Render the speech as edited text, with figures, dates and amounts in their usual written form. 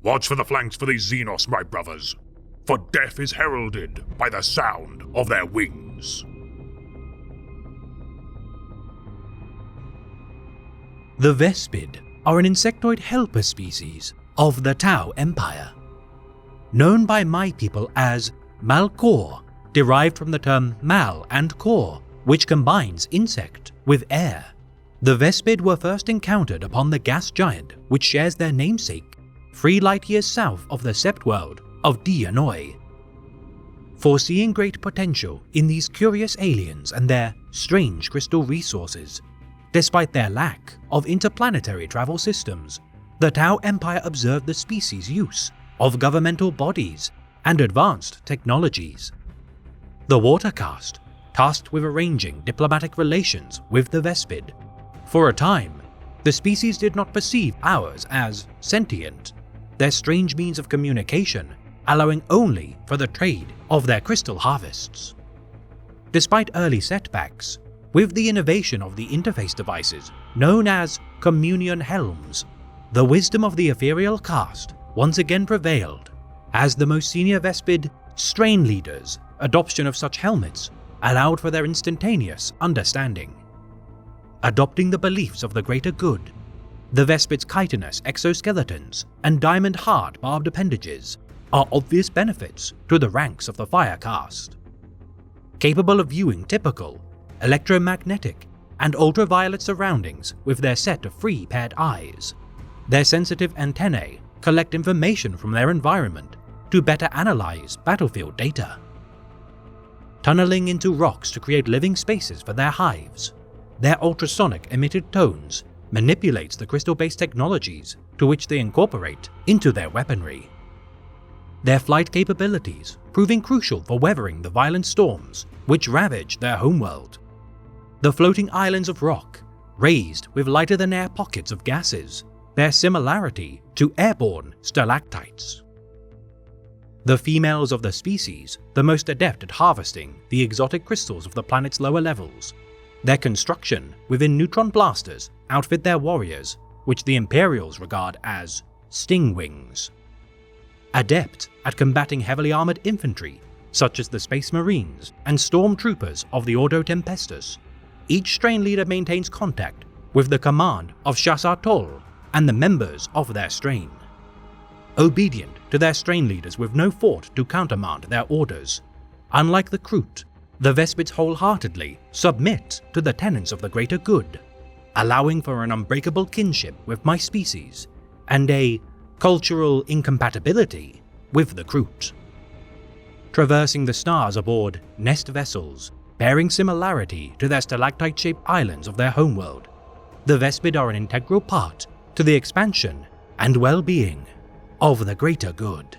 Watch for the flanks for these Xenos, my brothers, for death is heralded by the sound of their wings. The Vespid are an insectoid helper species of the Tau Empire. Known by my people as Malkor, derived from the term mal and kor, which combines insect with air. The Vespid were first encountered upon the gas giant which shares their namesake, 3 light-years south of the Sept world of Dianoi. Foreseeing great potential in these curious aliens and their strange crystal resources, despite their lack of interplanetary travel systems, the Tau Empire observed the species' use of governmental bodies and advanced technologies. The Watercast, tasked with arranging diplomatic relations with the Vespid. For a time, the species did not perceive ours as sentient, their strange means of communication allowing only for the trade of their crystal harvests. Despite early setbacks, with the innovation of the interface devices known as Communion Helms, the wisdom of the ethereal caste once again prevailed, as the most senior Vespid strain leaders' adoption of such helmets allowed for their instantaneous understanding. Adopting the beliefs of the greater good, the Vespid's chitinous exoskeletons and diamond-hard barbed appendages are obvious benefits to the ranks of the Fire caste. Capable of viewing typical, electromagnetic, and ultraviolet surroundings with their set of 3 paired eyes, their sensitive antennae collect information from their environment to better analyze battlefield data. Tunneling into rocks to create living spaces for their hives, their ultrasonic emitted tones manipulates the crystal-based technologies to which they incorporate into their weaponry. Their flight capabilities proving crucial for weathering the violent storms which ravage their homeworld. The floating islands of rock, raised with lighter-than-air pockets of gases, bear similarity to airborne stalactites. The females of the species, the most adept at harvesting the exotic crystals of the planet's lower levels, their construction within neutron blasters outfit their warriors, which the Imperials regard as sting wings. Adept at combating heavily armored infantry, such as the Space Marines and Stormtroopers of the Ordo Tempestus, each strain leader maintains contact with the command of Shassar Tol and the members of their strain. Obedient to their strain leaders with no thought to countermand their orders, unlike the Kroot, the Vespids wholeheartedly submit to the tenets of the greater good, allowing for an unbreakable kinship with my species and a cultural incompatibility with the Kroot. Traversing the stars aboard nest vessels, bearing similarity to their stalactite-shaped islands of their homeworld, the Vespid are an integral part to the expansion and well-being of the greater good.